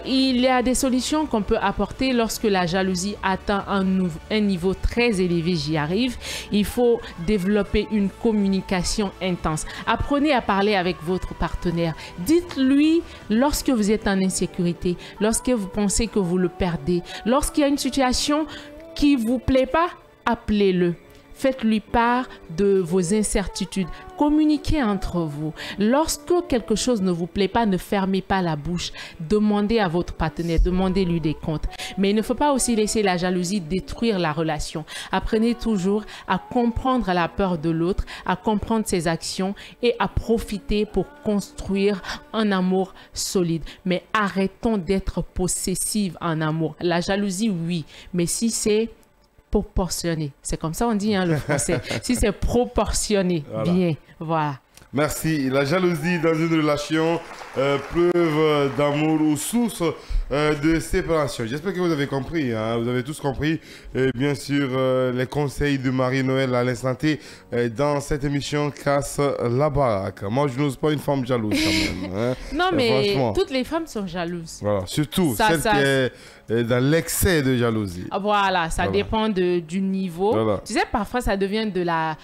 [SPEAKER 1] il y a des solutions qu'on peut apporter lorsque la jalousie atteint un niveau très élevé, j'y arrive. Il faut développer une communication intense. Apprenez à parler avec votre partenaire. Dites-lui lorsque vous êtes en insécurité, lorsque vous pensez que vous le perdez, lorsqu'il y a une situation qui ne vous plaît pas, appelez-le. Faites-lui part de vos incertitudes. Communiquez entre vous. Lorsque quelque chose ne vous plaît pas, ne fermez pas la bouche. Demandez à votre partenaire, demandez-lui des comptes. Mais il ne faut pas aussi laisser la jalousie détruire la relation. Apprenez toujours à comprendre la peur de l'autre, à comprendre ses actions et à profiter pour construire un amour solide. Mais arrêtons d'être possessives en amour. La jalousie, oui, mais si c'est proportionné. C'est comme ça on dit, hein, le français. Si c'est proportionné,
[SPEAKER 3] Voilà.
[SPEAKER 1] bien, voilà.
[SPEAKER 3] Merci. La jalousie dans une relation, preuve d'amour ou source de séparation. J'espère que vous avez compris, hein. Vous avez tous compris. Et bien sûr, les conseils de Marie-Noël à l'instant T dans cette émission Casse la baraque. Moi, je n'ose pas une femme jalouse quand même. Hein.
[SPEAKER 1] Non, mais
[SPEAKER 3] franchement.
[SPEAKER 1] toutes les femmes sont jalouses.
[SPEAKER 3] Voilà, surtout
[SPEAKER 1] Ça,
[SPEAKER 3] celle qui est dans l'excès de jalousie.
[SPEAKER 1] Ah, voilà, ça
[SPEAKER 3] Voilà.
[SPEAKER 1] dépend du niveau.
[SPEAKER 3] Voilà.
[SPEAKER 1] Tu sais, parfois, ça devient de la...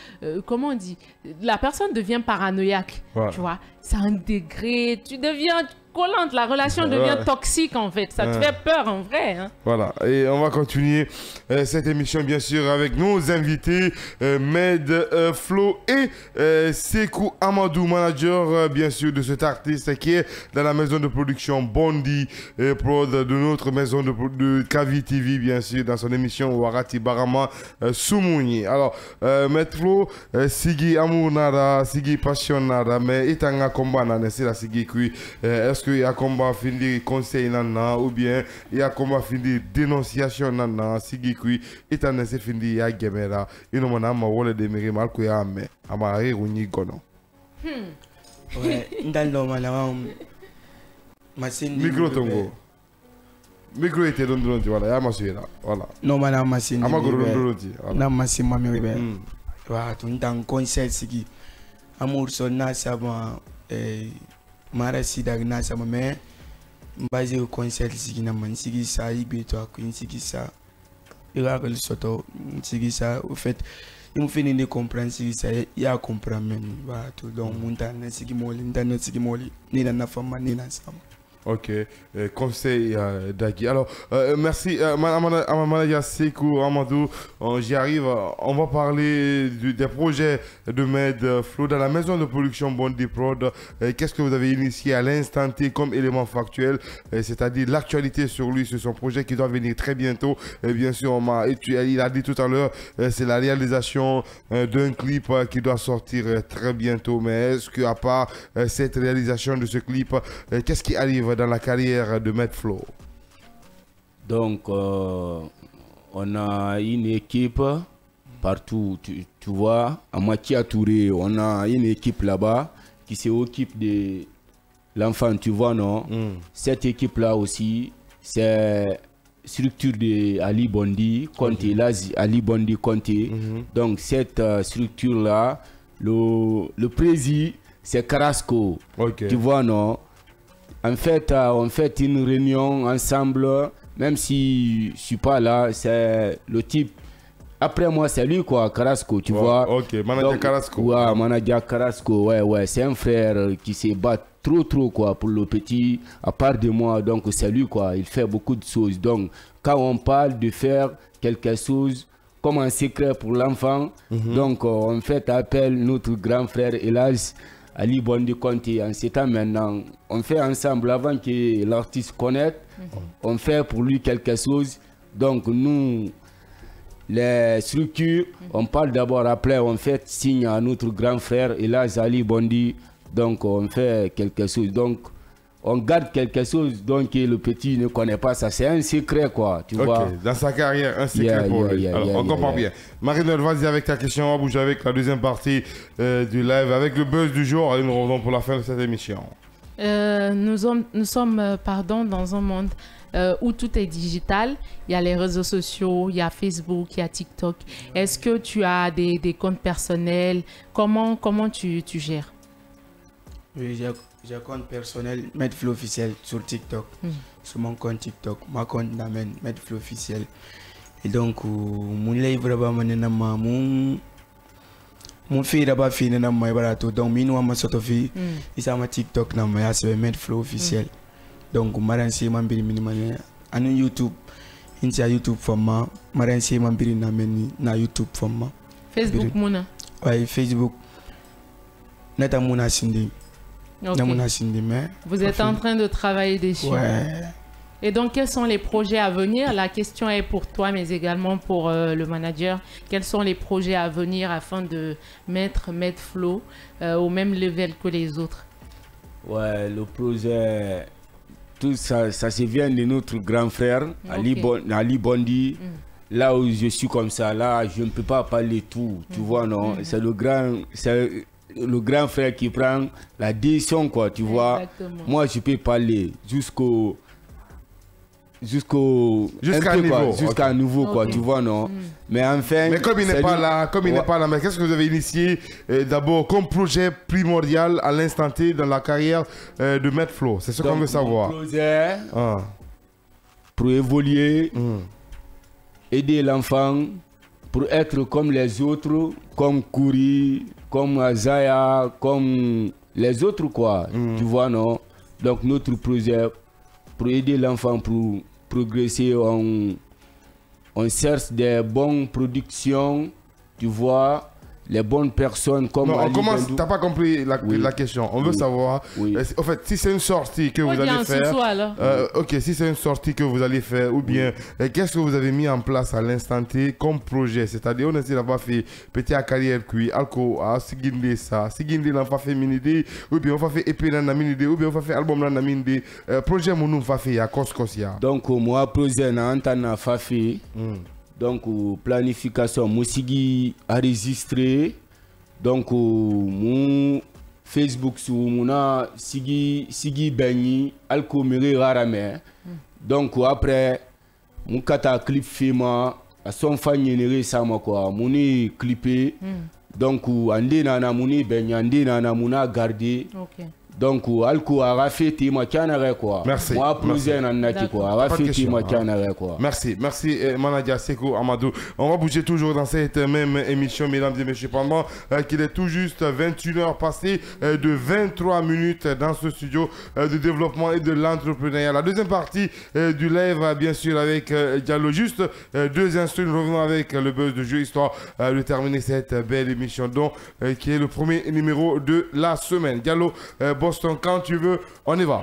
[SPEAKER 1] comment on dit? La personne devient paranoïaque,
[SPEAKER 3] Voilà.
[SPEAKER 1] tu vois. C'est un degré, tu deviens collante, la relation devient
[SPEAKER 3] Ouais.
[SPEAKER 1] toxique, en fait. Ça te
[SPEAKER 3] Ouais.
[SPEAKER 1] fait peur, en vrai. Hein.
[SPEAKER 3] Voilà, et on va continuer cette émission bien sûr avec nos invités, Med Flo et Sekou Amadou, manager bien sûr de cet artiste qui est dans la maison de production Bondi Prod de notre maison de Kavi TV bien sûr dans son émission Warati Barama Soumouni. Alors, Med Flo, Sigi Amour Nara, Sigi Passion Nara, mais Itanga Komba Nana, c'est la Sigi Kui, est-ce qu'il y a combat fini conseil Nana ou bien il y a combat fini dénonciation Nana, Sigi Kui, Itana se fini ya Gemera, Inomana ma wole de Miri Malko ya me, Amari Runi Gono.
[SPEAKER 7] Ouais, dans le moment,
[SPEAKER 3] Micro Tongo. Micro était dans le voilà, ya masuira, voilà.
[SPEAKER 7] Non, madame, Massine.
[SPEAKER 3] Amagoro dans voilà.
[SPEAKER 7] Non, Massine, ma mère, voilà, tout dans le conseil, Sigi. Amour, son na, ça m'a. Mara Sida, na, ça m'a. Mais, basé au conseil, Sigi, na, man, Sigi, ça, il peut toi, Queen, Sigi, ça. Il va le soto, Sigi, ça, au fait. Il me fait de comprendre, Sigi, ça, il y a comprendre, voilà, tout. Donc, mon temps, Sigi, Moli, Ndano, Sigi, Moli, ni dans la femme, ni dans ça.
[SPEAKER 3] Ok, conseil d'Agui. Alors, merci à ma manager Sekou Amadou. J'y arrive. On va parler des projets de Med Flo dans la maison de production Bondi Prod. Qu'est-ce que vous avez initié à l'instant T comme élément factuel, c'est-à-dire l'actualité sur lui, sur son projet qui doit venir très bientôt. Et bien sûr, il a dit tout à l'heure, c'est la réalisation d'un clip qui doit sortir très bientôt. Mais est-ce qu'à part cette réalisation de ce clip, qu'est-ce qui arrive dans la carrière de Med Flo?
[SPEAKER 6] Donc, on a une équipe partout, tu vois, à Makia Touré, on a une équipe là-bas qui s'occupe de l'enfant, tu vois, non? Cette équipe-là aussi, c'est structure de Ali Bondi, Conté, Ali Bondi Conté. Donc, cette structure-là, le président, c'est Carrasco, tu vois, non? En fait, on fait une réunion ensemble, même si je ne suis pas là, c'est le type. Après moi, c'est lui, quoi, Carrasco, tu vois.
[SPEAKER 3] Ok, manager Carrasco.
[SPEAKER 6] Ouais, manager Carrasco, ouais. C'est un frère qui se bat trop, quoi, pour le petit, à part de moi. Donc, c'est lui, quoi. Il fait beaucoup de choses. Donc, quand on parle de faire quelque chose comme un secret pour l'enfant, donc, on fait appel notre grand frère Elas. Ali Bondi Conté, en ce temps maintenant, on fait ensemble avant que l'artiste connaisse, on fait pour lui quelque chose. Donc nous, les structures, on parle d'abord après, on fait signe à notre grand frère, et là, Ali Bondi, donc on fait quelque chose. Donc on garde quelque chose donc que le petit ne connaît pas, ça c'est un secret quoi, tu vois.
[SPEAKER 3] Dans sa carrière, un secret pour lui. Alors, on comprend bien. Marie-Noël, vas-y avec ta question, on va bouger avec la deuxième partie du live, avec le buzz du jour, et nous revenons pour la fin de cette émission.
[SPEAKER 1] Nous sommes dans un monde où tout est digital. Il y a les réseaux sociaux, il y a Facebook, il y a TikTok. Est-ce que tu as des comptes personnels? Comment tu gères?
[SPEAKER 7] Oui, j'ai un compte personnel, Med Flo officiel sur TikTok. Sur mon compte TikTok, ma compte d'amène Med Flo officiel. Et donc, mon livre là-bas, mon fille là-bas, fille là-bas, donc, moi, ma sorte de fille, il s'appelle TikTok, c'est Med Flo officiel. Donc, je suis YouTube, il y a YouTube pour moi, je suis na YouTube pour moi.
[SPEAKER 1] Facebook, Mouna?
[SPEAKER 7] Oui, Facebook. Neta Mouna Sindi.
[SPEAKER 1] Vous êtes en train de travailler dessus.
[SPEAKER 7] Ouais.
[SPEAKER 1] Et donc, quels sont les projets à venir? La question est pour toi, mais également pour le manager. Quels sont les projets à venir afin de mettre Med Flo au même level que les autres?
[SPEAKER 6] Ouais, le projet, tout ça se vient de notre grand frère, Ali Bondi. là où je suis comme ça, là, je ne peux pas parler tout, tu vois, non? C'est le grand frère qui prend la décision, quoi, tu vois.
[SPEAKER 1] Exactement.
[SPEAKER 6] Moi, je peux parler jusqu'à
[SPEAKER 3] un
[SPEAKER 6] nouveau, quoi, tu vois, non? Mais enfin...
[SPEAKER 3] Mais comme il n'est pas là, mais qu'est-ce que vous avez initié d'abord comme projet primordial à l'instant T dans la carrière de Maître Flo? C'est ce qu'on veut savoir.
[SPEAKER 6] Projet pour évoluer, aider l'enfant, pour être comme les autres, comme Kouri, comme Azaya, comme les autres, quoi, tu vois, non? Donc notre projet pour aider l'enfant, pour progresser, on cherche des bonnes productions, tu vois, les bonnes personnes comme...
[SPEAKER 3] Non, on commence, t'as pas compris la question. On veut savoir, en fait, si c'est une sortie que vous allez faire... ok, si c'est une sortie que vous allez faire, ou bien, qu'est-ce que vous avez mis en place à l'instant T comme projet? C'est-à-dire, on essaie d'avoir fait petit à carrière cuit, alco, à Siginde ça, Siginde l'enfant fait minide, ou bien on va faire épée dans la minide, ou bien on va faire album dans la minide. Projet mon va faire à Koskosia.
[SPEAKER 6] Donc, moi, projet na antana fa fait. Donc, planification, musigi enregistré. Donc, mon Facebook sur mon sigi benni alko miri rarame. Donc, après, mon kata clip fima a son fan généré ça quoi. Mon clippé. Donc, ande na moni benni ande na mona gardé. Donc, alko a rafété ma canare quoi.
[SPEAKER 3] Merci.
[SPEAKER 6] Moi, projet nati quoi. A rafété ma canare quoi.
[SPEAKER 3] Merci, merci Manadia Seko Amadou. On va bouger toujours dans cette même émission, mesdames et messieurs, pendant qu'il est tout juste 21h passées de 23 minutes dans ce studio de développement et de l'entrepreneuriat. La deuxième partie du live, bien sûr, avec Diallo. Juste 2 instants, nous revenons avec le buzz de jeu, histoire de terminer cette belle émission, donc qui est le premier numéro de la semaine. Diallo, Boston, quand tu veux, on y va.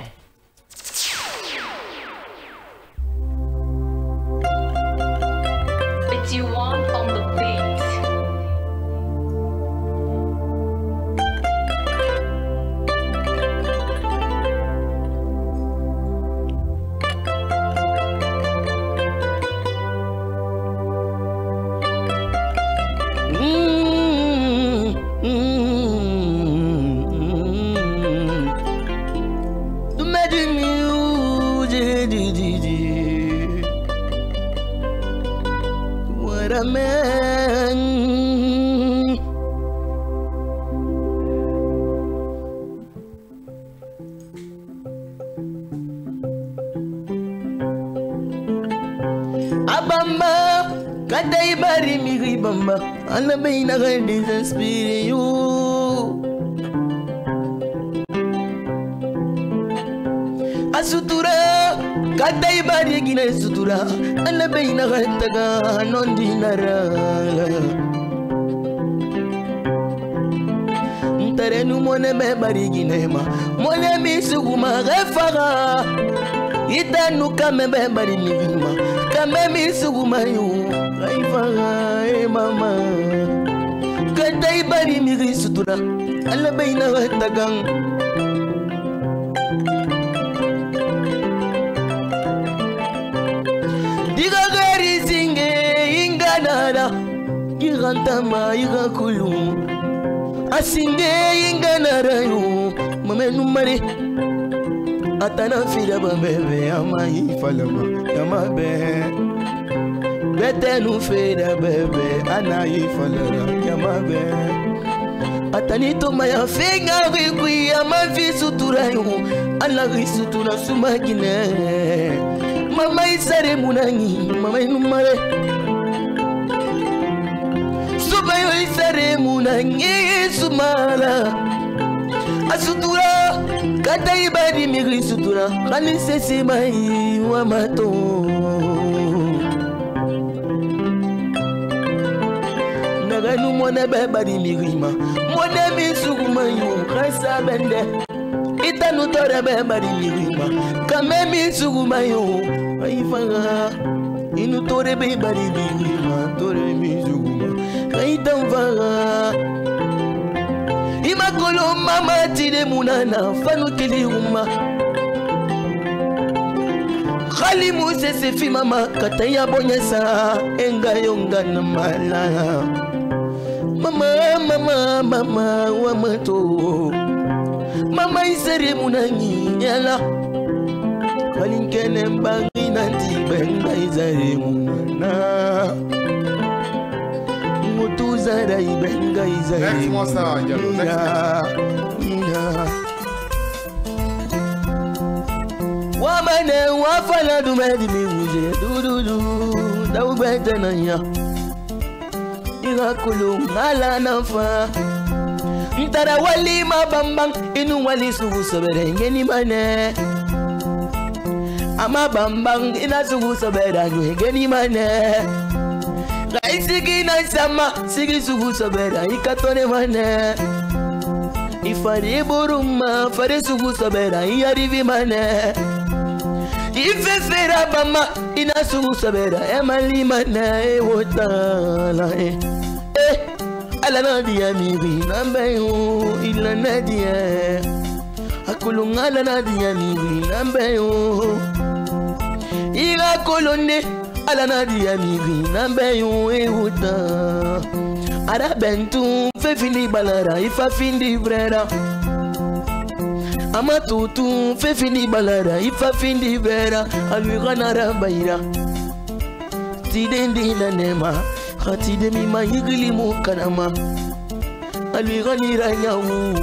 [SPEAKER 9] You want on the beat.
[SPEAKER 8] Abamba, kadai bari miri bamba, anabeina désespéré you. Asutura, kadai bari gine sutura, anabeina taga non dinara. Ntarenu mone me bari gine ma, mone mi suguma refara. Ita nuka me be bari migima. Kamemi sugumayu Raifaga mama Kadai bari miri sutura Alla baina watagang Diga gari singe inganara Girantama igakulu Asinge inganara yu Mame numare Atana fira bambebe Amayi falama Yamabe Bete nu fira bebe Anayi falama Yamabe Atanito maya finga wikwi Yamavi sutura yu Alagi sutura sumagine Mama isare munangi Mama inumare Subayo isare munangi Sumala Asutura Kata ibadi miri sutura Kani sesi mai wa mato Naganu mone bebadi mirima Mone misuguma yu Kasa bende Itanu tore bebadi mirima Kame misuguma yu Aifanga Inu tore bebadi mirima Tore misuguma Kaitanvaga Imakolo mama tide munana fanu kili uma Khali Mousse se fi mama kataya bonyesa enga yonga na mala. Mama wamato. Mama isere munani yala. Kalinkene mbangi nanti benga isere munana. Mutuzara ibenga isere.
[SPEAKER 3] Laisse-moi ça, Diallo.
[SPEAKER 8] Wamane wafala dumedi miuje dududu da ubete na ya irakulu ngala nafa ntara wali mabambang inu wali sugu sobere ngeni mane ama bambang ina sugu sobere ngeni mane laisigi na sama sigi sugu sobere ikatone mane ifari buruma fare sugu sobere yarivi mane Ife fera bama ina sugu sabera emali mana wotala ala nadia mibi nambe ila nadia akulunga ala nadia mibi nambe ila kolonne ala nadia mibi nambe wota ara bentu fe fini balara ifa findi brera Ama tutu fe fini balara ifa findi vera alwigana rabaira tidendi na nema khatide mi mayigli mu kanama alwigani ranyawu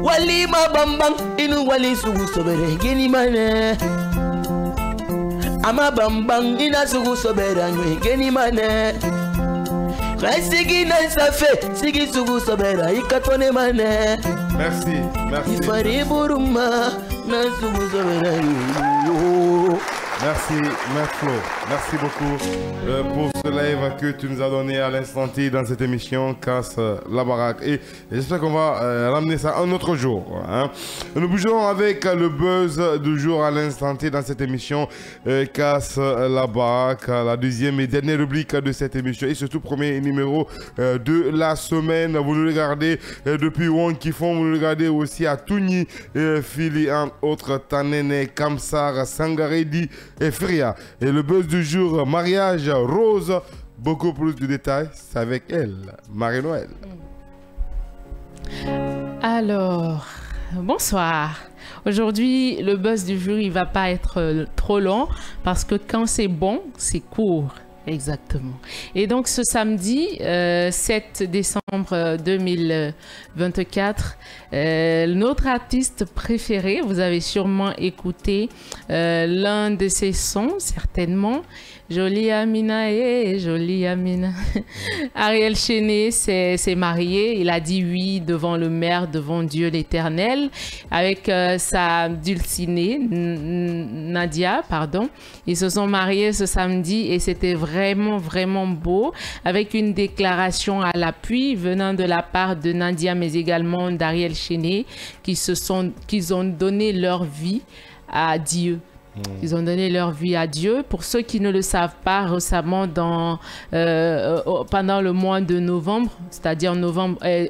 [SPEAKER 8] wali mabambang inu wali sugu sobere geni mane ama bambang ina sugu sobere geni mane Sigi na safe, sigi sugu sobera ikatone mane.
[SPEAKER 3] Merci, merci.
[SPEAKER 8] Ifari buruma na sugu sobera yo.
[SPEAKER 3] Merci, Maître Flo. Merci beaucoup pour ce live que tu nous as donné à l'instant T dans cette émission Casse la baraque. Et j'espère qu'on va ramener ça un autre jour. Hein. Nous bougeons avec le buzz du jour à l'instant T dans cette émission Casse la baraque, la deuxième et dernière rubrique de cette émission et surtout premier numéro de la semaine. Vous nous regardez depuis Wong Kifon, vous nous regardez aussi à Touni, Fili, entre autres Tanene, Kamsar, Sangaredi et Fria. Et le buzz du jour, mariage rose. Beaucoup plus de détails, c'est avec elle, Marie-Noël.
[SPEAKER 1] Alors, bonsoir. Aujourd'hui, le buzz du jour, il va pas être trop long parce que quand c'est bon, c'est court. Exactement. Et donc ce samedi 7 décembre 2024, notre artiste préféré, vous avez sûrement écouté l'un de ses sons, certainement. Jolie Amina, jolie Amina. Ariel Chéné s'est marié, il a dit oui devant le maire, devant Dieu l'Éternel, avec sa dulcinée, Nadia, pardon. Ils se sont mariés ce samedi et c'était vraiment beau, avec une déclaration à l'appui venant de la part de Nadia, mais également d'Ariel Chéné, qu'ils ont donné leur vie à Dieu. Ils ont donné leur vie à Dieu. Pour ceux qui ne le savent pas, récemment, pendant le mois de novembre, c'est-à-dire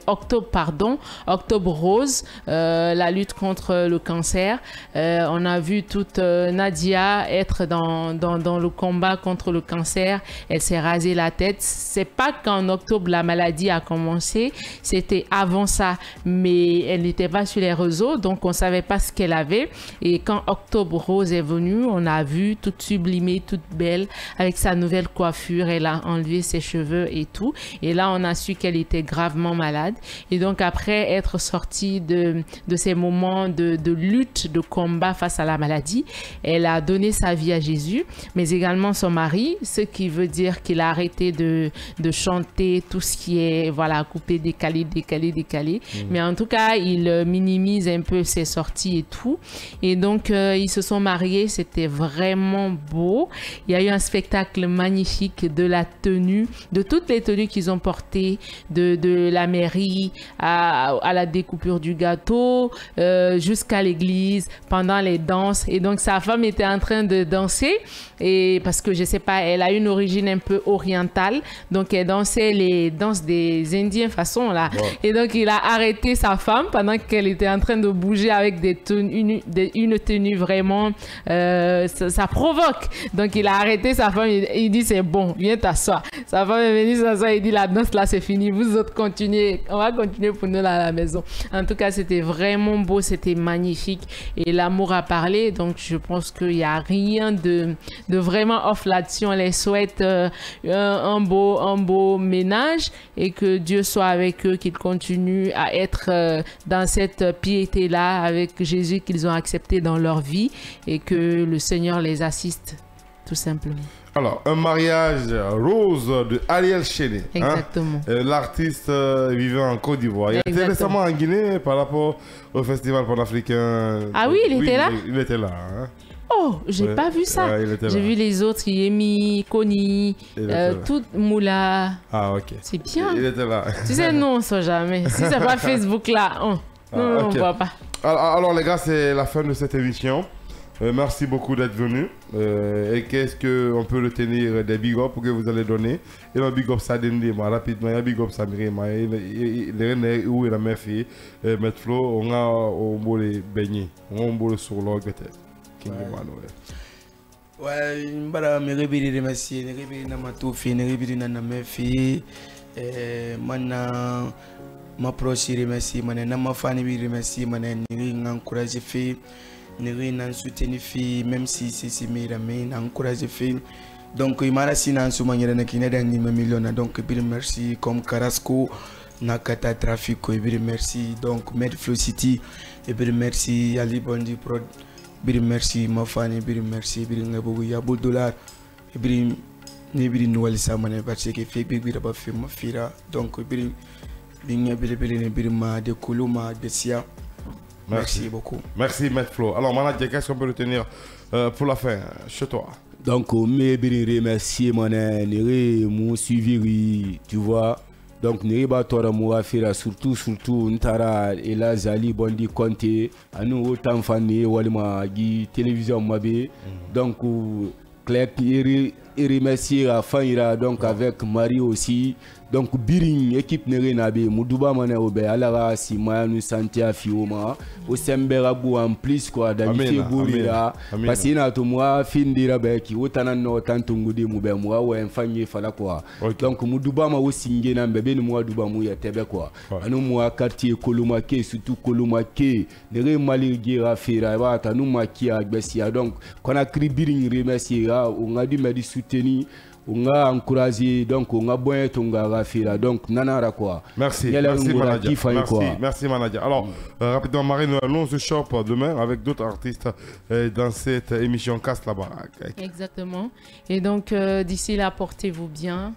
[SPEAKER 1] octobre rose, la lutte contre le cancer, on a vu toute Nadia être dans le combat contre le cancer. Elle s'est rasé la tête. C'est pas qu'en octobre la maladie a commencé, c'était avant ça, mais elle n'était pas sur les réseaux, donc on savait pas ce qu'elle avait. Et quand octobre rose est venu, on a vu toute sublimée, toute belle, avec sa nouvelle coiffure. Elle a enlevé ses cheveux et tout. Et là, on a su qu'elle était gravement malade. Et donc, après être sortie de ces moments de lutte, de combat face à la maladie, elle a donné sa vie à Jésus, mais également son mari, ce qui veut dire qu'il a arrêté de chanter tout ce qui est, voilà, coupé, décalé. Mais en tout cas, il minimise un peu ses sorties et tout. Et donc, ils se sont mariés dansé, c'était vraiment beau. Il y a eu un spectacle magnifique de la tenue, de toutes les tenues qu'ils ont portées, de la mairie à la découpure du gâteau, jusqu'à l'église, pendant les danses. Et donc sa femme était en train de danser, et parce que je sais pas, elle a une origine un peu orientale, donc elle dansait les danses des Indiens façon là. Wow. Et donc il a arrêté sa femme pendant qu'elle était en train de bouger avec une tenue vraiment, ça provoque. Donc il a arrêté sa femme, il dit c'est bon, viens t'asseoir. Sa femme est venue s'asseoir, il dit la danse là c'est fini, vous autres continuez, on va continuer pour nous là à la maison. En tout cas c'était vraiment beau, c'était magnifique et l'amour a parlé, donc je pense qu'il n'y a rien de vraiment off là-dessus. On les souhaite un beau ménage et que Dieu soit avec eux, qu'ils continuent à être dans cette piété-là avec Jésus qu'ils ont accepté dans leur vie et que le Seigneur les assiste tout simplement.
[SPEAKER 3] Alors, un mariage rose de Ariel Chéné.
[SPEAKER 1] Exactement.
[SPEAKER 3] Hein? L'artiste vivant en Côte d'Ivoire. Il était récemment en Guinée par rapport au festival panafricain.
[SPEAKER 1] Ah oui, il était là?
[SPEAKER 3] Il était là. Hein?
[SPEAKER 1] Oh, j'ai pas vu ça. J'ai vu les autres, Yemi, Koni, tout Moula.
[SPEAKER 3] Ah, ok.
[SPEAKER 1] C'est bien.
[SPEAKER 3] Il était là.
[SPEAKER 1] Tu sais, nous, on ne sait jamais. Si c'est pas Facebook là, non, on ne voit pas.
[SPEAKER 3] Alors, les gars, c'est la fin de cette émission. Merci beaucoup d'être venus. Et qu'est-ce qu'on peut retenir des big ups que vous allez donner? Et le big up ça donne rapidement. Il y a big up ça les où il a mis fait mettre flow. On a au beau les baigner. On a au beau le sur l'orgue peut-être.
[SPEAKER 7] Ouais, mbara me remercier, na matofi, na mefi, mana ma proche remercier, mana na ma fan remercier, mana ni encourager fait, ni nan soutenir fi, même si c'est mes amis, na encourager fait. Donc il m'a rassis dans ce manière na kina dans 1 million, donc bir merci comme Carrasco, Nakata Trafic, bir merci donc Medflow City, et bir merci Ali Bondi Prod. Biri merci ma fani, biri merci, biri ngabogu ya $, biri ni biri noël samane parce que fait biri ba fait ma fira donc biri biri ma de kuluma de sia. Merci beaucoup.
[SPEAKER 3] Merci Maître Flo. Alors manager, qu'est-ce qu'on peut retenir pour la fin chez toi?
[SPEAKER 6] Donc me biri remercier mon suivi, tu vois. Donc Neriba Tora Mouafira surtout Ntara et la Zali Bondi Conte à nous autant fanny Walima Guy télévision Mabé donc Claire et remercier à Fanira donc avec Marie aussi donc Biring équipe Nerenabe Moudouba Mane Obe Alara si Mayanu Santia Fioma au Semberabu en plus quoi d'amitié Bourira parce qu'il a tout moi Findira Beki autant no Tantungudi Moube moi ou un famille fala quoi donc Moudouba ma aussi ngena bébé moi Douba Mouya Tebe quoi anu moi quartier Kolomake surtout Kolomake Nere Mali Gira Fira va nous maki à Bessia donc qu'on a cri Biring remercier on a dû me soutenir on a encouragé donc on a bon tonga rafira donc nanara quoi.
[SPEAKER 3] Merci manager. Merci manager. Alors rapidement Marine, on se chope demain avec d'autres artistes dans cette émission Casse la baraque.
[SPEAKER 1] Exactement. Et donc d'ici là portez-vous bien,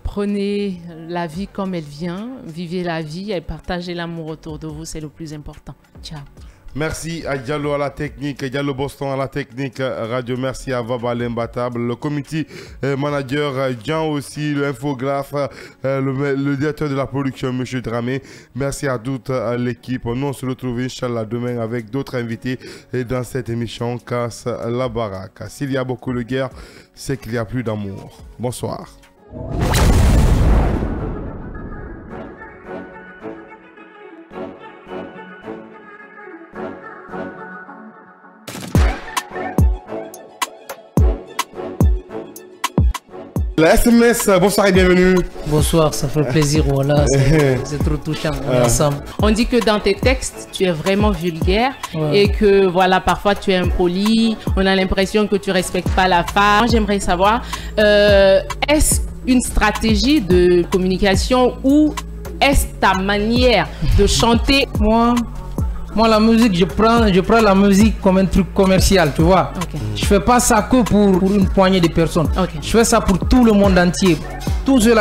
[SPEAKER 1] prenez la vie comme elle vient, vivez la vie et partagez l'amour autour de vous, c'est le plus important. Ciao.
[SPEAKER 3] Merci à Diallo à la technique, Diallo Boston à la technique radio. Merci à Vaba l'imbattable, le comité manager, Jean aussi, l'infographe, le directeur de la production, M. Dramé. Merci à toute l'équipe. Nous on se retrouve Inch'Allah demain avec d'autres invités dans cette émission Casse la baraque. S'il y a beaucoup de guerre, c'est qu'il n'y a plus d'amour. Bonsoir. La SMS, bonsoir et bienvenue.
[SPEAKER 2] Bonsoir, ça fait plaisir, voilà, c'est trop touchant, on est ensemble.
[SPEAKER 1] On dit que dans tes textes, tu es vraiment vulgaire et que voilà, parfois tu es impoli, on a l'impression que tu respectes pas la femme. J'aimerais savoir, est-ce une stratégie de communication ou est-ce ta manière de chanter?
[SPEAKER 2] Moi, la musique, je prends la musique comme un truc commercial, tu vois. Je fais pas ça que pour une poignée de personnes. Je fais ça pour tout le monde entier. Tous ceux-là